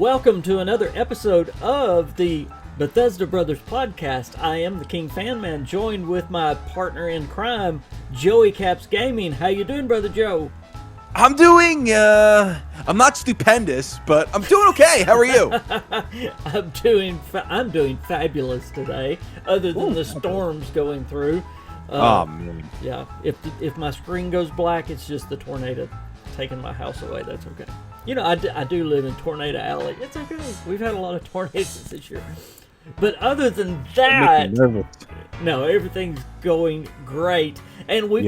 welcome to another episode of the Bethesda Brothers podcast. I am the KingFanMan, joined with my partner in crime, Joey Caps Gaming. How you doing, Brother Joe? I'm doing, I'm not stupendous, but I'm doing okay. How are you? I'm doing fabulous today, other than the storms going through. Oh, man. Yeah, if my screen goes black, it's just the tornado taking my house away. That's okay. You know, I do live in Tornado Alley. It's okay. We've had a lot of tornadoes this year. But other than that, no, everything's going great. And we've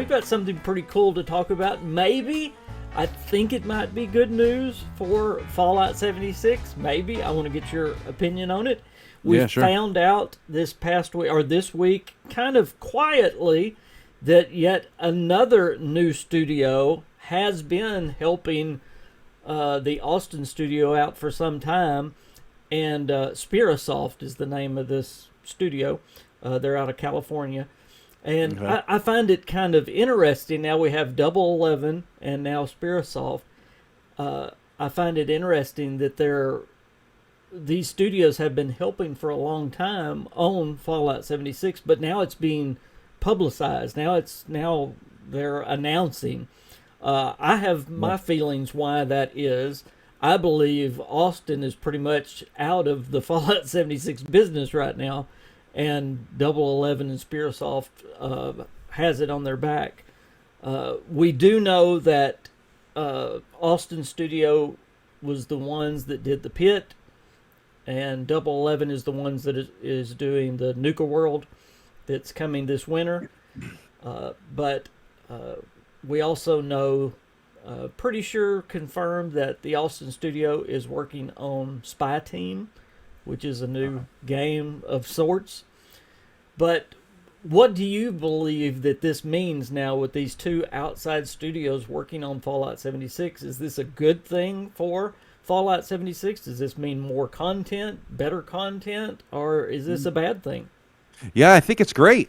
got something pretty cool to talk about. Maybe, I think it might be good news for Fallout 76. Maybe. I want to get your opinion on it. We found out this week, kind of quietly, that yet another new studio has been helping the Austin studio out for some time, and Sperasoft is the name of this studio. They're out of California, and I find it kind of interesting. Now we have Double 11 and now Sperasoft. I find it interesting that these studios have been helping for a long time on Fallout 76, but now it's being publicized. Now they're announcing. I have my feelings why that is. I believe Austin is pretty much out of the Fallout 76 business right now, and Double 11 and Sperasoft has it on their back. We do know that Austin Studio was the ones that did the Pit, and Double 11 is the ones that is doing the Nuka World that's coming this winter. But we also know, pretty sure confirmed, that the Austin studio is working on Spy Team, which is a new game of sorts. But what do you believe that this means now with these two outside studios working on Fallout 76? Is this a good thing for Fallout 76? Does this mean more content, better content, or is this a bad thing? Yeah, I think it's great.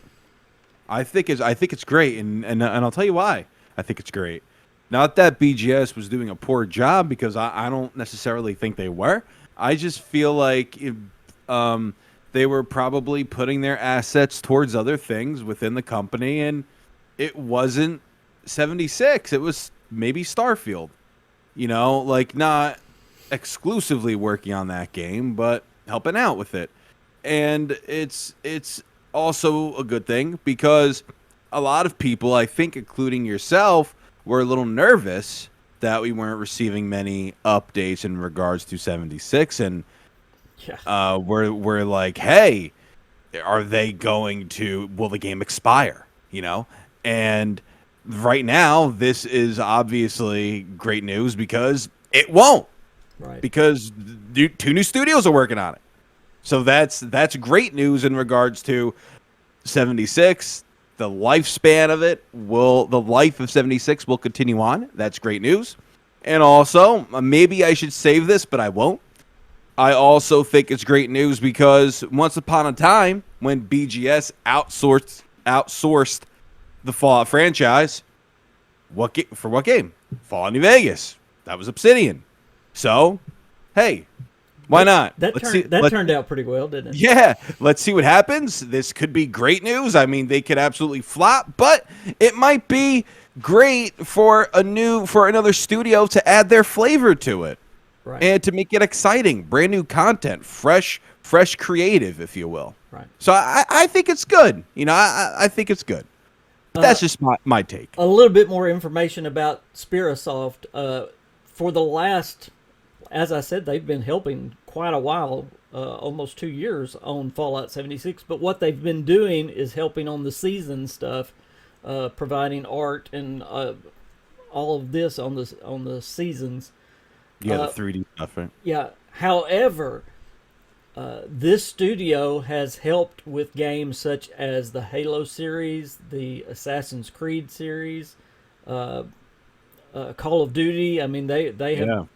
I think it's great, and I'll tell you why I think it's great. Not that BGS was doing a poor job, because I don't necessarily think they were. I just feel like they were probably putting their assets towards other things within the company, and it wasn't 76. It was maybe Starfield. You know, like not exclusively working on that game, but helping out with it. And it's also a good thing, because a lot of people, I think including yourself, were a little nervous that we weren't receiving many updates in regards to 76, and we're like, hey, will the game expire? You know? And right now, this is obviously great news, because it won't. Right. Because two new studios are working on it. So that's great news in regards to 76. The lifespan of the life of 76 will continue on. That's great news. And also, maybe I should save this, but I won't. I also think it's great news because once upon a time, when BGS outsourced the Fallout franchise, for what game? Fallout New Vegas. That was Obsidian. So, hey, why not? That turned out pretty well, didn't it? Yeah, let's see what happens. This could be great news. I mean, they could absolutely flop, but it might be great for another studio to add their flavor to it, right, and to make it exciting, brand new content, fresh creative, if you will. Right. So I think it's good. You know, I think it's good. But that's just my take. A little bit more information about Sperasoft. For the last, as I said, they've been helping quite a while, almost 2 years on Fallout 76. But what they've been doing is helping on the season stuff, providing art and all of this on the seasons. Yeah, the 3D stuff, right? Yeah. However, this studio has helped with games such as the Halo series, the Assassin's Creed series, Call of Duty. I mean, they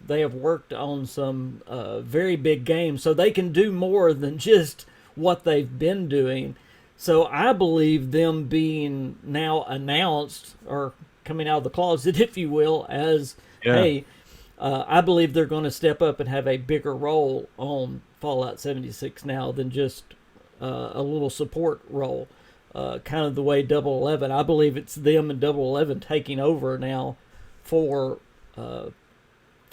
have worked on some very big games, so they can do more than just what they've been doing. So I believe them being now announced, or coming out of the closet, if you will, as hey, I believe they're going to step up and have a bigger role on Fallout 76 now than just a little support role. Kind of the way Double 11. I believe it's them and Double 11 taking over now for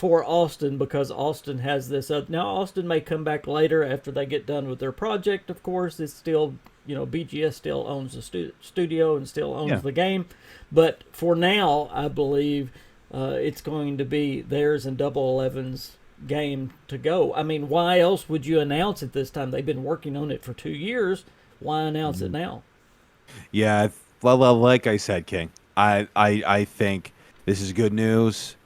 Austin, because Austin has this. Now Austin may come back later after they get done with their project. Of course, it's still, BGS still owns the studio and still owns the game, but for now, I believe it's going to be theirs and Double 11's game to go. I mean, why else would you announce it this time? They've been working on it for 2 years. Why announce it now? Yeah, well, like I said, King, I think this is good news.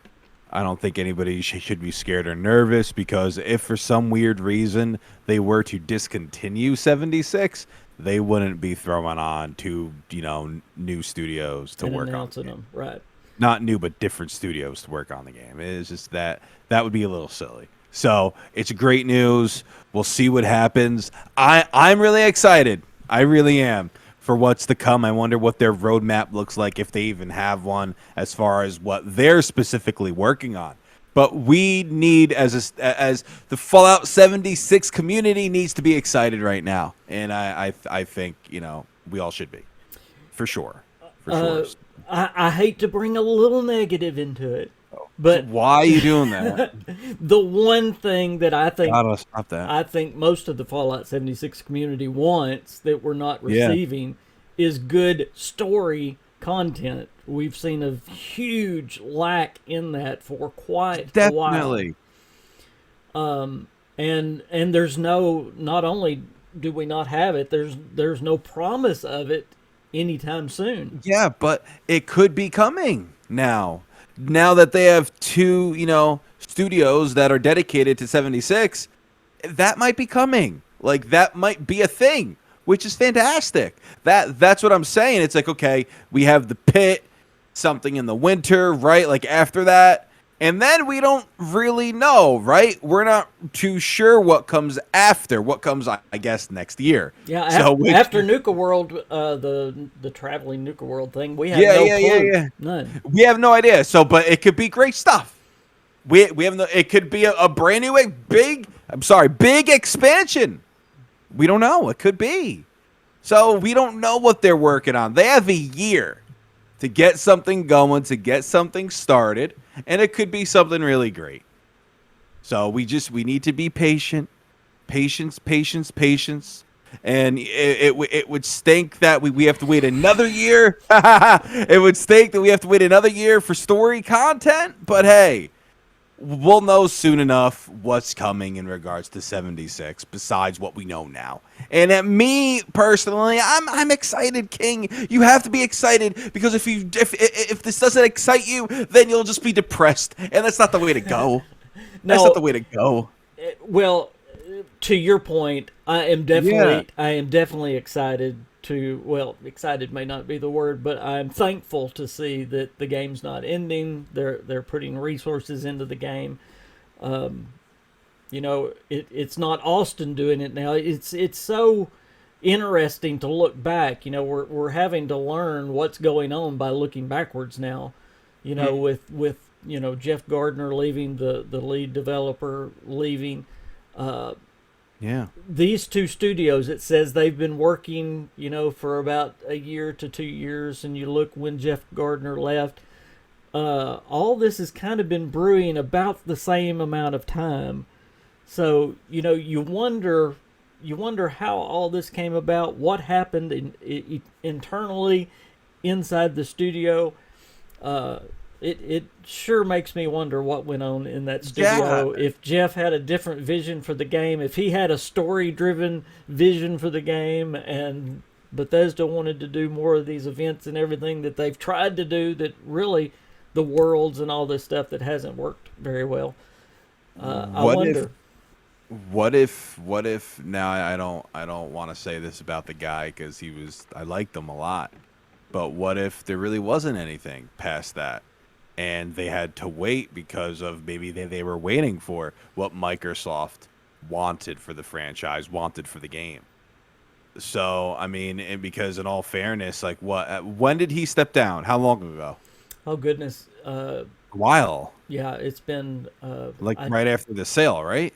I don't think anybody should be scared or nervous, because if for some weird reason they were to discontinue 76, they wouldn't be throwing on two, new studios to work on them, right? Not new, but different studios to work on the game. It's just that would be a little silly. So it's great news. We'll see what happens. I'm really excited. I really am, for what's to come. I wonder what their roadmap looks like, if they even have one, as far as what they're specifically working on. But we need, as the Fallout 76 community needs to be excited right now, and I think we all should be, for sure. I hate to bring a little negative into it, but why are you doing that? The one thing that I think stop that. I think most of the Fallout 76 community wants that we're not receiving is good story content. We've seen a huge lack in that for quite a while. And there's not only do we not have it, there's no promise of it anytime soon. Yeah, but it could be coming now. Now that they have two, studios that are dedicated to 76, that might be coming. Like, that might be a thing, which is fantastic. That's what I'm saying. It's like, okay, we have the pit, something in the winter, right? Like, after that. And then we don't really know, right? We're not too sure what comes after. What comes, I guess, next year. Yeah, after Nuka World, the traveling Nuka World thing, we have no clue. Yeah. None. We have no idea. So, but it could be great stuff. We have no. It could be a brand new big expansion. We don't know. It could be. So we don't know what they're working on. They have a year to get something going, to get something started, and it could be something really great. So we need to be patient. Patience. And it would stink that we have to wait another year. It would stink that we have to wait another year for story content. But hey, we'll know soon enough what's coming in regards to 76, besides what we know now. And at me personally, I'm excited, King. You have to be excited, because if this doesn't excite you, then you'll just be depressed, and that's not the way to go. That's not the way to go. Well, to your point, I am definitely excited excited may not be the word, but I'm thankful to see that the game's not ending. They're putting resources into the game. It's not Austin doing it now. It's so interesting to look back. We're having to learn what's going on by looking backwards now. With Jeff Gardner leaving, the lead developer leaving. These two studios, it says they've been working, for about a year to 2 years, and you look when Jeff Gardner left, all this has kind of been brewing about the same amount of time. So, you wonder how all this came about, what happened internally inside the studio. It sure makes me wonder what went on in that studio. Yeah. If Jeff had a different vision for the game, if he had a story-driven vision for the game, and Bethesda wanted to do more of these events and everything that they've tried to do, that really the worlds and all this stuff that hasn't worked very well. I wonder. What if? Now I don't want to say this about the guy, because I liked him a lot, but what if there really wasn't anything past that? And they had to wait because of maybe they were waiting for what Microsoft wanted for the franchise, wanted for the game. So, I mean, and because in all fairness, like when did he step down? How long ago? Oh goodness. A while, Yeah, it's been. like right after the sale, right?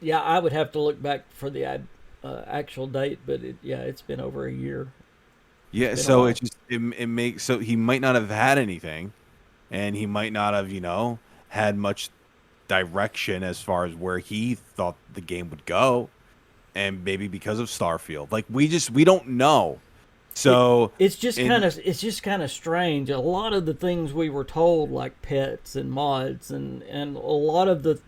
Yeah, I would have to look back for the actual date, but yeah, it's been over a year. It's Yeah, been a so while. it just it makes so he might not have had anything, and he might not have had much direction as far as where he thought the game would go, and maybe because of Starfield, like we don't know. It So in it's just kind of strange. A lot of the things we were told, like pets and mods, and a lot of the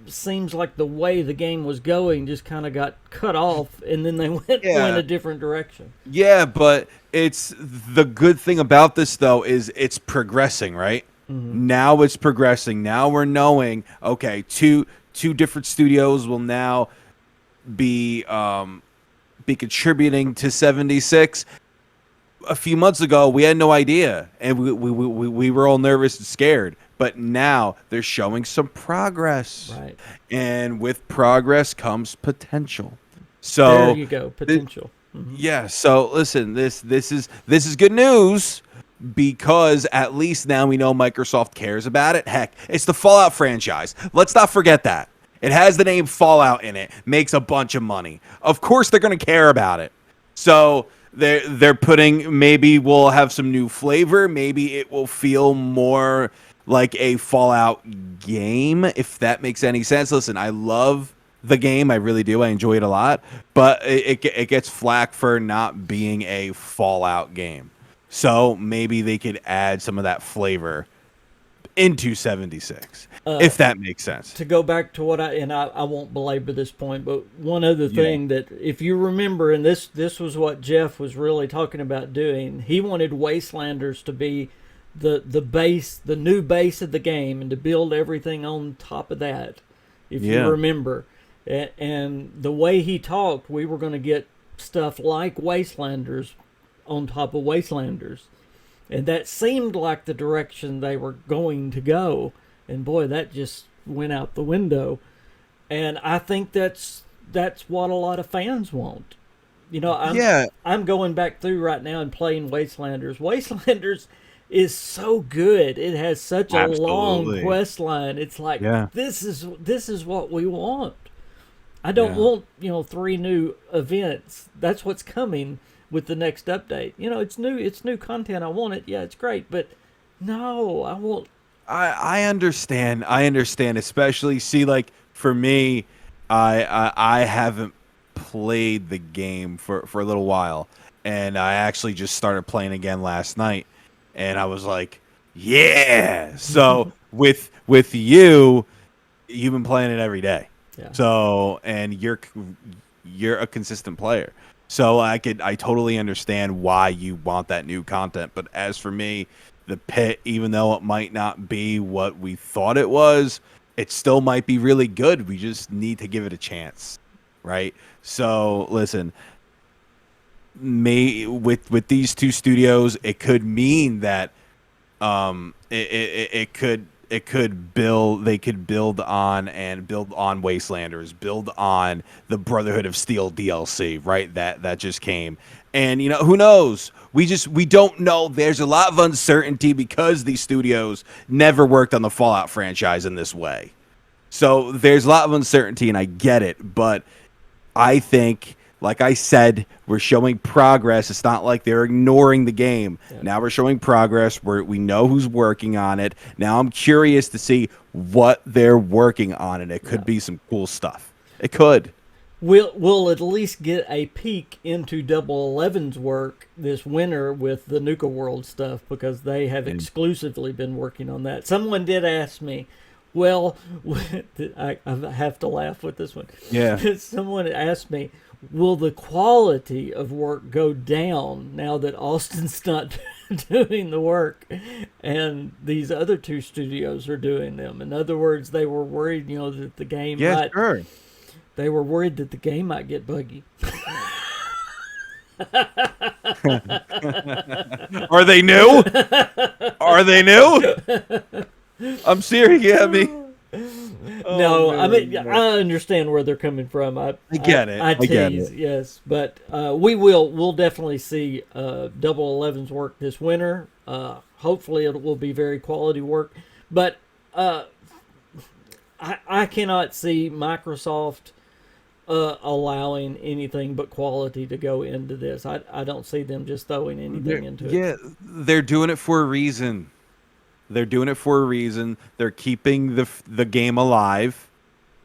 seems like the way the game was going just kind of got cut off, and then they went yeah, a different direction. yeah, but it's the good thing about this though is it's progressing, right? Hmm. Now it's progressing. Now we're knowing, okay, two different studios will now be contributing to 76. A few months ago, we had no idea, and we were all nervous and scared. But now they're showing some progress, Right and with progress comes potential. there, So, you go. th- Potential. Hmm. yeah. So listen, this is good news because at least now we know Microsoft cares about it. Heck, it's the Fallout franchise. Let's not forget that. It has the name Fallout in it, makes a bunch of money. Of course they're going to care about it. So they're putting, maybe we'll have some new flavor, maybe it will feel more like a Fallout game, if that makes any sense. Listen, I love the game, I really do. I enjoy it a lot, but it gets flack for not being a Fallout game. So maybe they could add some of that flavor into 76, if that makes sense. To go back to what I won't belabor this point, but one other Yeah. thing that if you remember, and this was what Jeff was really talking about doing, he wanted Wastelanders to be the base, the new base of the game, and to build everything on top of that. If you Yeah. remember, and the way he talked, we were going to get stuff like Wastelanders on top of Wastelanders, and that seemed like the direction they were going to go. And boy, that just went out the window. And I think that's what a lot of fans want. You know, Yeah, I'm going back through right now and playing Wastelanders. Wastelanders is so good. It has such a long absolutely. quest line. It's like Yeah. this is what we want. I don't Yeah. want, three new events. That's what's coming with the next update. It's new content. I want it. Yeah, it's great, but no, I want. I understand. I understand, especially see, like for me, I haven't played the game for a little while, and I actually just started playing again last night, and I was like, yeah. So with you, you've been playing it every day, Yeah. so and you're a consistent player. So I totally understand why you want that new content. But as for me, the pit, even though it might not be what we thought it was, it still might be really good. We just need to give it a chance, right? So listen, may with these two studios, it could mean that it could build, they could build on Wastelanders, build on the Brotherhood of Steel DLC, right? That just came. And who knows, we don't know. There's a lot of uncertainty because these studios never worked on the Fallout franchise in this way, so there's a lot of uncertainty, and I get it. But I think, like I said, we're showing progress. It's not like they're ignoring the game. Yeah. Now we're showing progress. We know who's working on it. Now I'm curious to see what they're working on, and it could Yeah. be some cool stuff. It could. We'll at least get a peek into Double Eleven's work this winter with the Nuka World stuff, because they have And exclusively been working on that. Someone did ask me, well, I have to laugh with this one. yeah, Someone asked me, will the quality of work go down now that Austin's not doing the work and these other two studios are doing them? In other words, they were worried, that the game yeah, might. sure. They were worried that the game might get buggy. Are they new? Are they new? I'm serious. Yeah, No, I mean man. I understand where they're coming from. I get it. I I get tease, it. yes, but we'll definitely see Double 11's work this winter. Hopefully, it will be very quality work. But I cannot see Microsoft allowing anything but quality to go into this. I don't see them just throwing anything into it. Yeah, they're doing it for a reason. They're doing it for a reason. They're keeping the game alive,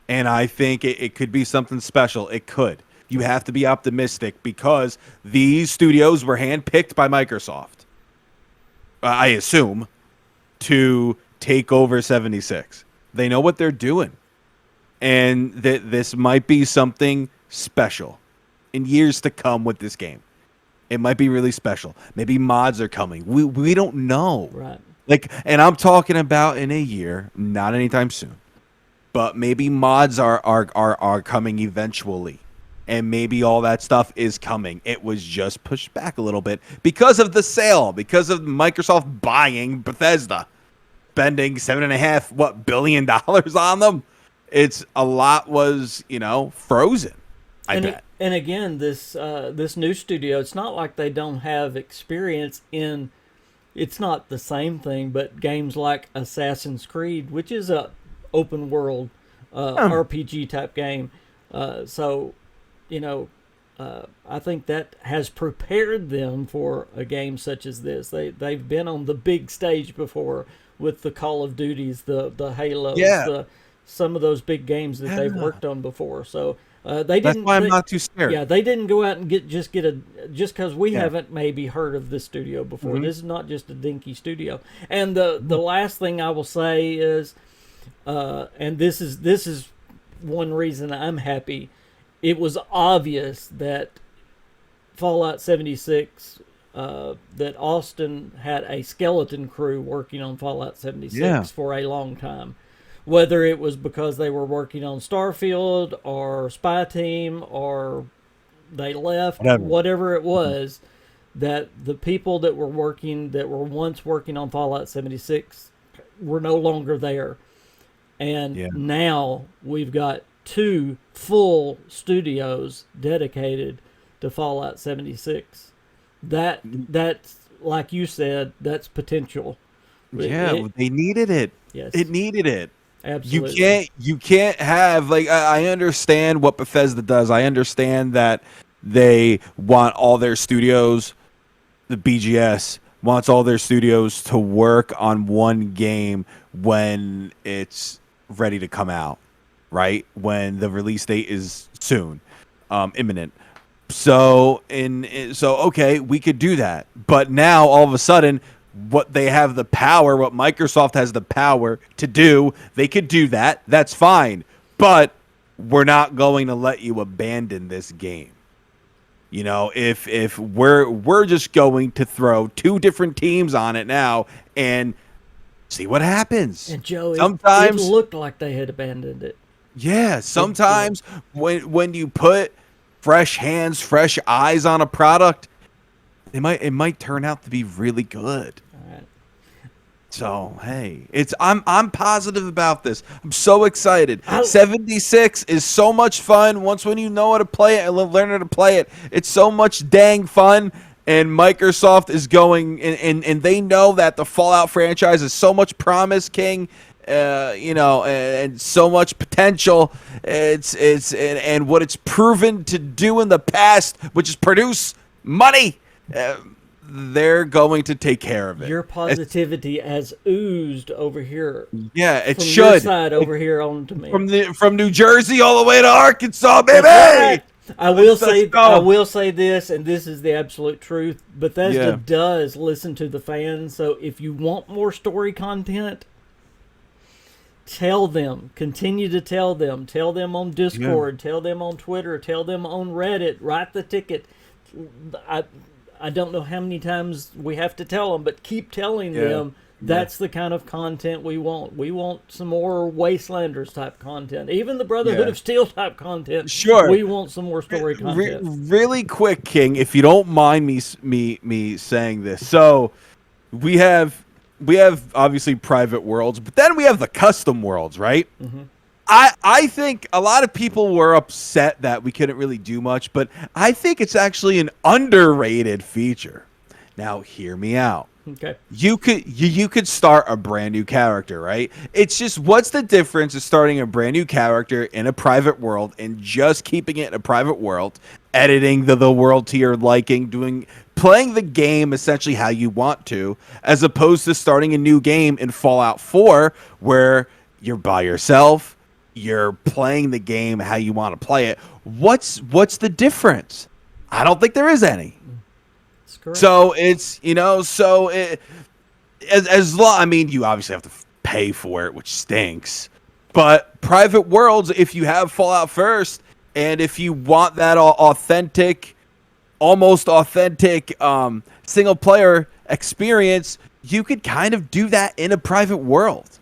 and I think it could be something special. It could. You have to be optimistic because these studios were handpicked by Microsoft, I assume, to take over 76. They know what they're doing, and that this might be something special in years to come with this game. It might be really special. Maybe mods are coming. We don't know. Right. Like, and I'm talking about in a year, not anytime soon. But maybe mods are coming eventually. And maybe all that stuff is coming. It was just pushed back a little bit because of the sale, because of Microsoft buying Bethesda, spending $7.5 billion on them. It's a lot was, frozen. I bet. And again, this new studio, it's not like they don't have experience in. It's not the same thing, but games like Assassin's Creed, which is a open world RPG type game. So, I think that has prepared them for a game such as this. They've been on the big stage before with the Call of Duties, the Halos, some of those big games that they've worked on before. So they didn't. That's why I'm not too scared. Yeah, they didn't go out and get just because we haven't maybe heard of this studio before. Mm-hmm. This is not just a dinky studio. And the last thing I will say is, and this is one reason I'm happy. It was obvious that Fallout 76, that Austin had a skeleton crew working on Fallout 76 for a long time. Whether it was because they were working on Starfield or Spy Team or they left, whatever it was, that the people that were once working on Fallout 76 were no longer there. And now we've got 2 full studios dedicated to Fallout 76. That's like you said, that's potential. Yeah, they needed it. Yes. It needed it. Absolutely. You can't have, like, I understand what Bethesda does. I understand that they want all their studios, the BGS wants all their studios to work on one game when it's ready to come out, right? When the release date is soon, imminent. So okay, we could do that. But now all of a sudden, what Microsoft has the power to do, they could do that. That's fine. But we're not going to let you abandon this game. If we're just going to throw 2 different teams on it now and see what happens. And Joe, sometimes it looked like they had abandoned it. Yeah, sometimes when you put fresh hands, fresh eyes on a product, it might turn out to be really good. All right. So hey, I'm positive about this. I'm so excited. 76 is so much fun. When you know how to play it and learn how to play it, it's so much dang fun. And Microsoft is going, and they know that the Fallout franchise has so much promise, King. And so much potential. And what it's proven to do in the past, which is produce money. They're going to take care of it. Your positivity has oozed over here. Yeah, it from should. Your side over here onto me. From New Jersey all the way to Arkansas, baby. Right. I will say this, and this is the absolute truth. Bethesda does listen to the fans. So if you want more story content, tell them. Continue to tell them. Tell them on Discord. Tell them on Twitter. Tell them on Reddit. Write the ticket. I don't know how many times we have to tell them, but keep telling them that's the kind of content we want. We want some more Wastelanders type content, even the Brotherhood of Steel type content. Sure, we want some more story content. Really quick, King, if you don't mind me saying this. So we have obviously private worlds, but then we have the custom worlds, right? Mm-hmm. I think a lot of people were upset that we couldn't really do much, but I think it's actually an underrated feature. Now, hear me out. Okay. You could start a brand new character, right? It's just, what's the difference of starting a brand new character in a private world and just keeping it in a private world, editing the world to your liking, playing the game essentially how you want to, as opposed to starting a new game in Fallout 4 where you're by yourself, you're playing the game how you want to play it. What's the difference? I don't think there is any. So it's, as long, I mean, you obviously have to pay for it, which stinks. But private worlds, if you have Fallout first, and if you want that authentic, almost authentic single player experience, you could kind of do that in a private world.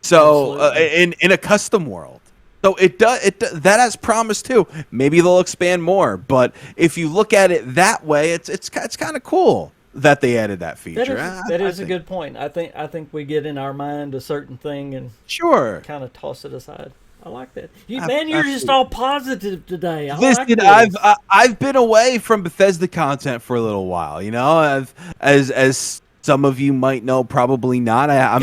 So in a custom world. So that has promise too. Maybe they'll expand more, but if you look at it that way, it's kind of cool that they added that feature. That is a good point. I think we get in our mind a certain thing and kind of toss it aside. I like that. You're just all positive today. Listen, I've been away from Bethesda content for a little while. As some of you might know, probably not. I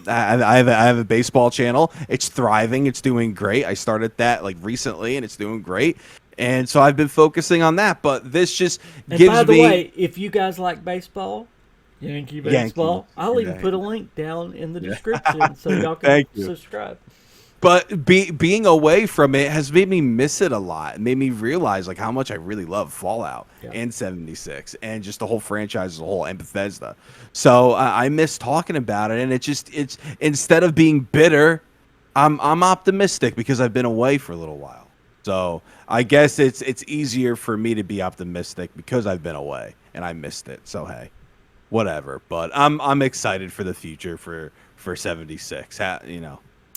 have a baseball channel. It's thriving. It's doing great. I started that recently, and it's doing great. And so I've been focusing on that. But this just gives me. By the way, if you guys like baseball, Yankee baseball, I'll even put a link down in the description so y'all can subscribe. But being away from it has made me miss it a lot. It made me realize how much I really love Fallout and 76 and just the whole franchise as a whole and Bethesda. So I miss talking about it, and it's instead of being bitter, I'm optimistic because I've been away for a little while. So I guess it's easier for me to be optimistic because I've been away and I missed it. So hey, whatever. But I'm excited for the future for 76.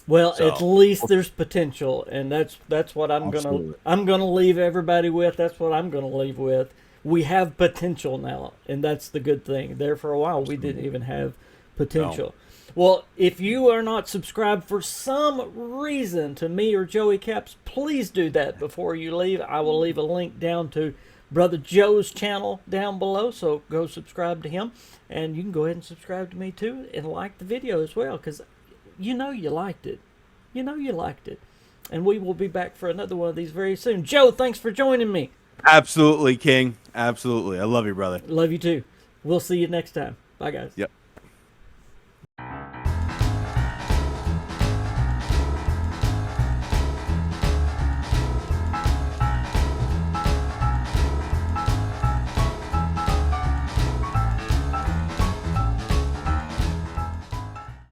Well, at least there's potential, and that's what I'm gonna leave everybody with. That's what I'm gonna leave with. We have potential now, and that's the good thing. There for a while, we didn't even have potential. No. Well, if you are not subscribed for some reason to me or Joey Caps, please do that before you leave. I will leave a link down to Brother Joe's channel down below, so go subscribe to him, and you can go ahead and subscribe to me too, and like the video as well, because you liked it. You liked it. And we will be back for another one of these very soon. Joe, thanks for joining me. Absolutely, King. Absolutely. I love you, brother. Love you too. We'll see you next time. Bye, guys. Yep.